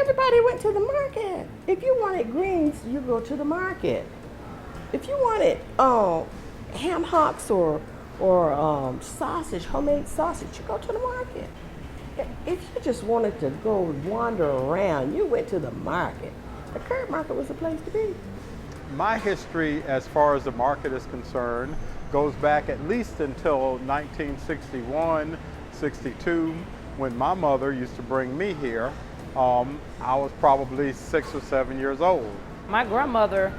Everybody went to the market. If you wanted greens, you go to the market. If you wanted ham hocks or sausage, homemade sausage, you go to the market. If you just wanted to go wander around, you went to the market. The curb market was the place to be. My history as far as the market is concerned goes back at least until 1961, 62, when my mother used to bring me here. I was probably 6 or 7 years old. My grandmother,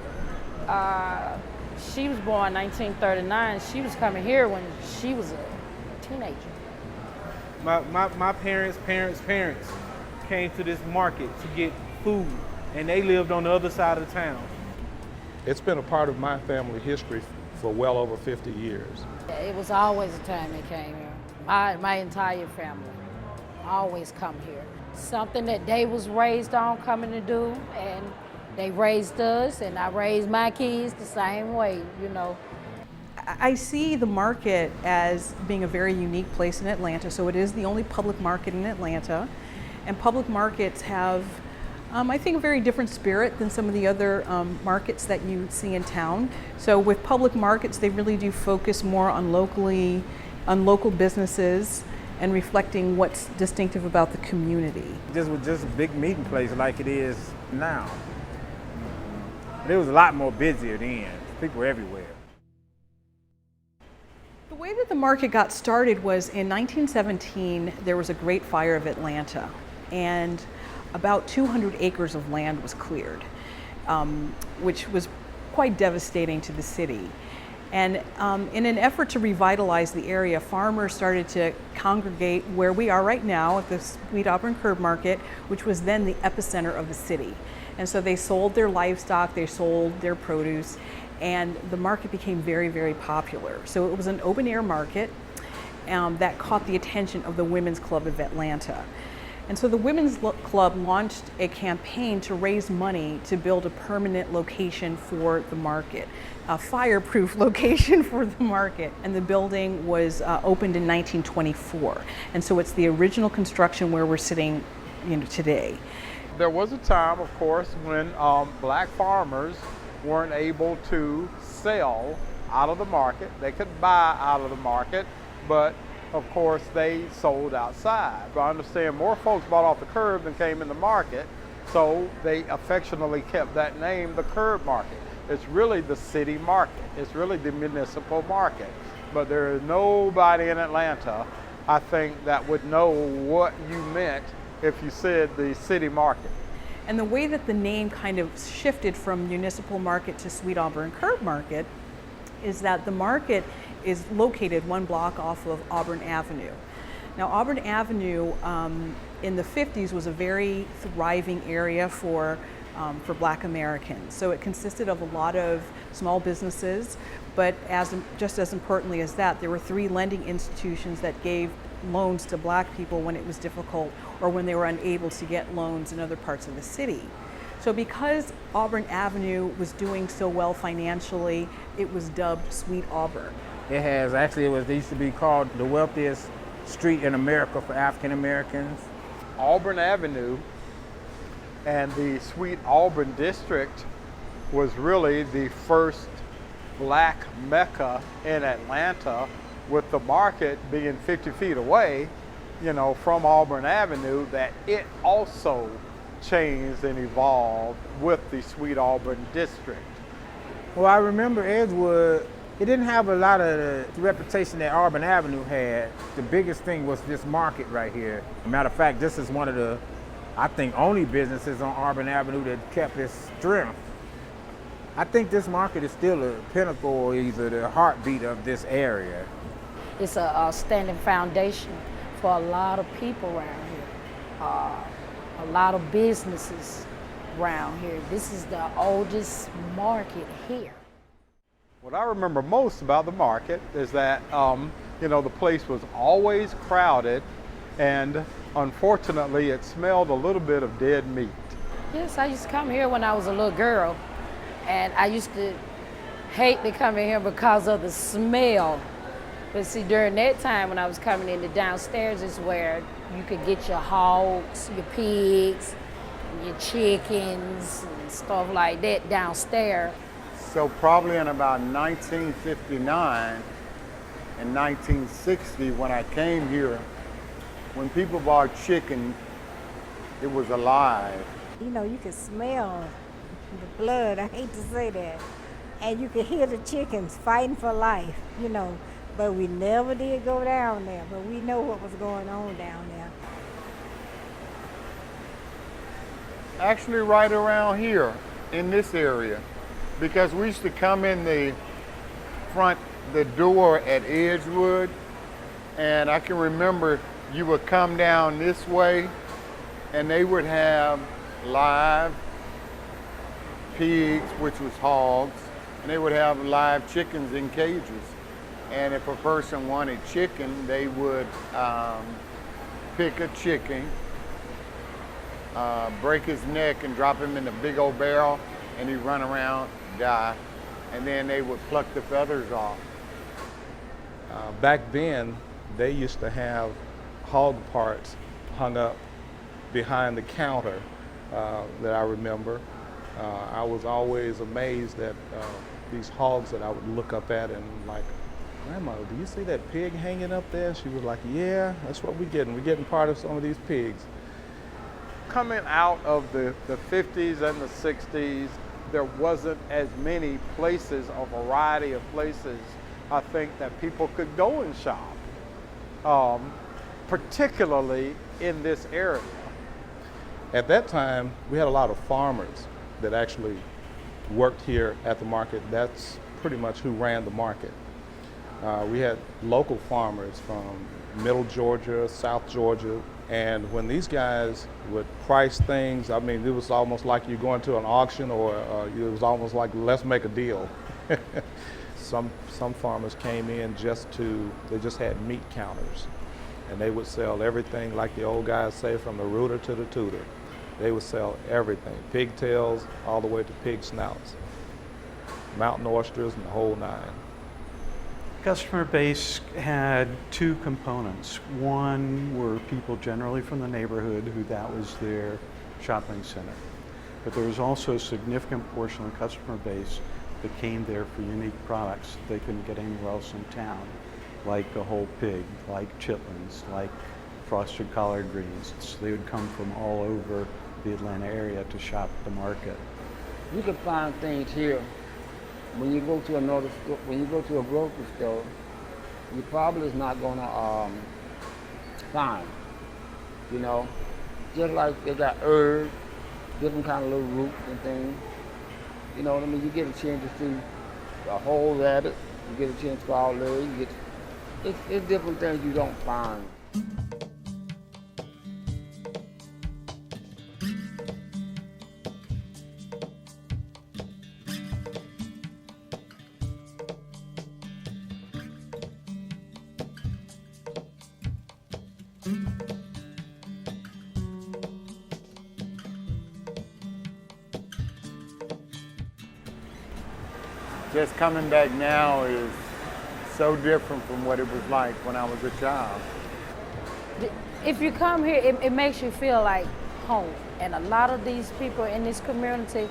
she was born 1939. She was coming here when she was a teenager. My parents' came to this market to get food, and they lived on the other side of the town. It's been a part of my family history for well over 50 years. It was always a time they came here. My entire family always come here. Something that they was raised on coming to do, and they raised us, and I raised my kids the same way, you know. I see the market as being a very unique place in Atlanta. So it is the only public market in Atlanta. And public markets have, I think, a very different spirit than some of the other markets that you see in town. So with public markets, they really do focus more on local businesses and reflecting what's distinctive about the community. This was just a big meeting place like it is now. But it was a lot more busier then. People were everywhere. The way that the market got started was in 1917, there was a Great Fire of Atlanta, and about 200 acres of land was cleared, which was quite devastating to the city. And in an effort to revitalize the area, farmers started to congregate where we are right now at the Sweet Auburn Curb Market, which was then the epicenter of the city. And so they sold their livestock, they sold their produce, and the market became very, very popular. So it was an open air market that caught the attention of the Women's Club of Atlanta. And so the Women's Club launched a campaign to raise money to build a permanent location for the market, a fireproof location for the market. And the building was opened in 1924. And so it's the original construction where we're sitting, today. There was a time, of course, when black farmers weren't able to sell out of the market. They could buy out of the market, but of course they sold outside. I understand more folks bought off the curb than came in the market, so they affectionately kept that name, the curb market. It's really the city market. It's really the municipal market. But there is nobody in Atlanta, I think, that would know what you meant if you said the city market. And the way that the name kind of shifted from Municipal Market to Sweet Auburn Curb Market is that the market is located 1 block off of Auburn Avenue. Now, Auburn Avenue in the 50s was a very thriving area for Black Americans. So it consisted of a lot of small businesses, but just as importantly as that, there were 3 lending institutions that gave loans to black people when it was difficult or when they were unable to get loans in other parts of the city. So because Auburn Avenue was doing so well financially, it was dubbed Sweet Auburn. It used to be called the wealthiest street in America for African Americans. Auburn Avenue and the Sweet Auburn district was really the first black mecca in Atlanta, with the market being 50 feet away, from Auburn Avenue, that it also changed and evolved with the Sweet Auburn district. Well, I remember Edgewood, it didn't have a lot of the reputation that Auburn Avenue had. The biggest thing was this market right here. Matter of fact, this is one of the, I think, only businesses on Auburn Avenue that kept its strength. I think this market is still a pinnacle, or either the heartbeat of this area. It's a standing foundation for a lot of people around here, a lot of businesses around here. This is the oldest market here. What I remember most about the market is that, the place was always crowded, and unfortunately it smelled a little bit of dead meat. Yes, I used to come here when I was a little girl, and I used to hate to come in here because of the smell. But see, during that time when I was coming in, the downstairs is where you could get your hogs, your pigs, your chickens and stuff like that downstairs. So probably in about 1959 and 1960 when I came here, when people bought chicken, it was alive. You know, you can smell the blood, I hate to say that. And you can hear the chickens fighting for life, you know. But we never did go down there, but we know what was going on down there. Actually right around here in this area, because we used to come in the door at Edgewood, and I can remember you would come down this way and they would have live pigs, which was hogs, and they would have live chickens in cages. And if a person wanted chicken, they would pick a chicken, break his neck and drop him in a big old barrel, and he'd run around, die, and then they would pluck the feathers off. Back then, they used to have hog parts hung up behind the counter that I remember. I was always amazed at these hogs that I would look up at and like, Grandma, do you see that pig hanging up there? She was like, yeah, that's what we're getting. We're getting part of some of these pigs. Coming out of the 50s and the 60s, there wasn't as many places, a variety of places, I think, that people could go and shop, particularly in this area. At that time, we had a lot of farmers that actually worked here at the market. That's pretty much who ran the market. We had local farmers from Middle Georgia, South Georgia, and when these guys would price things, I mean, it was almost like you're going to an auction, or it was almost like, let's make a deal. Some farmers came in they just had meat counters, and they would sell everything, like the old guys say, from the rooter to the tutor. They would sell everything, pigtails all the way to pig snouts, mountain oysters, and the whole nine. Customer base had two components. One were people generally from the neighborhood who that was their shopping center. But there was also a significant portion of the customer base that came there for unique products they couldn't get anywhere else in town, like a whole pig, like chitlins, like frosted collard greens. So they would come from all over the Atlanta area to shop at the market. You can find things here. When you go to another store, when you go to a grocery store, you probably is not gonna find, you know, just like they got herbs, different kind of little roots and things. You know what I mean? You get a chance to see a whole rabbit, you get a chance to all legs, you get, it's different things you don't find. Just coming back now is so different from what it was like when I was a child. If you come here, it makes you feel like home. And a lot of these people in this community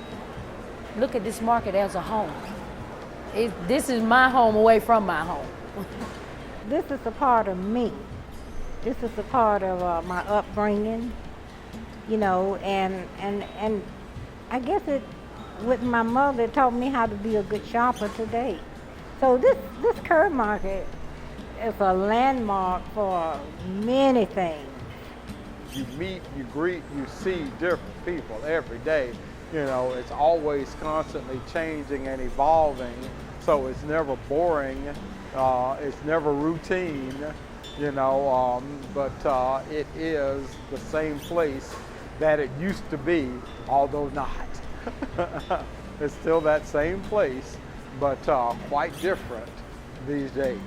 look at this market as a home. This is my home away from my home. This is a part of me. This is a part of my upbringing, you know, and I guess with my mother taught me how to be a good shopper today. So this curb market is a landmark for many things. You meet, you greet, you see different people every day. You know, it's always constantly changing and evolving, so it's never boring, it's never routine, you know, but it is the same place that it used to be, although not. It's still that same place, but quite different these days.